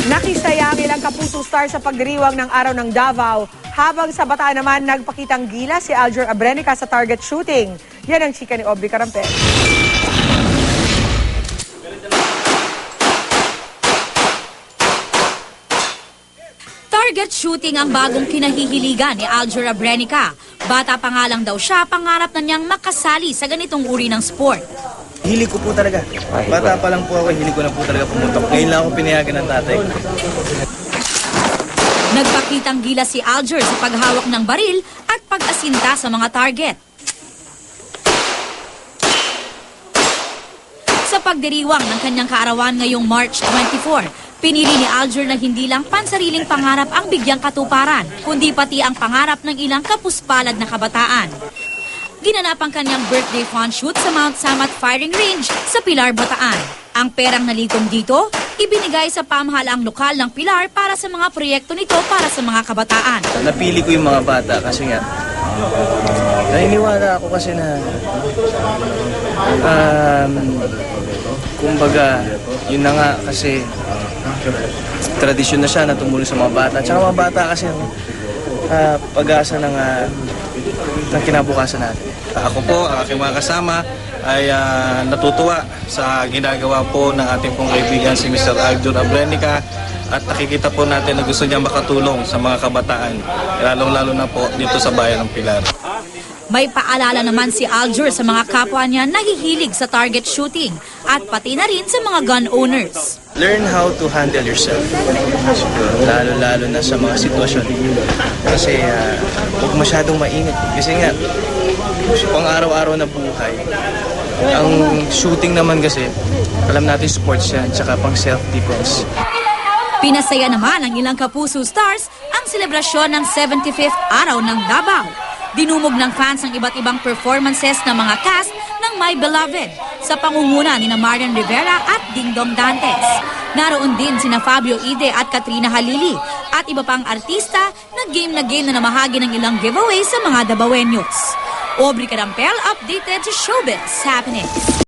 Nakisaya ang ilang Kapuso Star sa pagdiriwang ng Araw ng Davao, habang sa Bataan naman nagpakitang gila si Aljur Abrenica sa target shooting. Yan ang chika ni Aubrey Carampel. Target shooting ang bagong kinahihiligan ni Aljur Abrenica. Bata pa nga lang daw siya, pangarap na niyang makasali sa ganitong uri ng sport. Hilig ko po talaga. Bata pa lang po ako, hilig ko na po talaga pumunta. Ngayon lang ako pinayagan ng tatay ko. Nagpakitang gila si Aljur sa paghawak ng baril at pag-asinta sa mga target. Sa pagdiriwang ng kanyang kaarawan ngayong March 24, pinili ni Aljur na hindi lang pansariling pangarap ang bigyang katuparan, kundi pati ang pangarap ng ilang kapuspalad na kabataan. Ginanap ang kanyang birthday fun shoot sa Mount Samat Firing Range sa Pilar, Bataan. Ang perang nalikom dito, ibinigay sa pamahalaang lokal ng Pilar para sa mga proyekto nito para sa mga kabataan. Napili ko yung mga bata kasi nga, naniniwala ako kasi na, kumbaga, yun na nga kasi, tradisyon na siya na tumulong sa mga bata. Tsaka mga bata kasi, pag-asa ng kinabukasan natin. Ako po, ang aking mga kasama ay natutuwa sa ginagawa po ng ating pong kaibigan si Mr. Aljur Abrenica at nakikita po natin na gusto niya makatulong sa mga kabataan, lalong-lalo na po dito sa bayan ng Pilar. May paalala naman si Aljur sa mga kapwa niya nahihilig sa target shooting at pati na rin sa mga gun owners. Learn how to handle yourself. Lalo-lalo na sa mga sitwasyon. Kasi huwag masyadong mainit. Kasi nga, pang araw-araw na buhay. Ang shooting naman kasi, alam natin sports yan, tsaka pang self-defense. Pinasaya naman ng ilang Kapuso Stars ang selebrasyon ng 75th araw ng Davao. Dinumog ng fans ang iba't ibang performances ng mga cast ng My Beloved sa pangunguna ni Marian Rivera at Dingdong Dantes. Naroon din sina Fabio Ide at Katrina Halili at iba pang artista na game na namahagi ng ilang giveaways sa mga Davaoenos. Aubrey Carampel, updated sa Showbiz Happenings.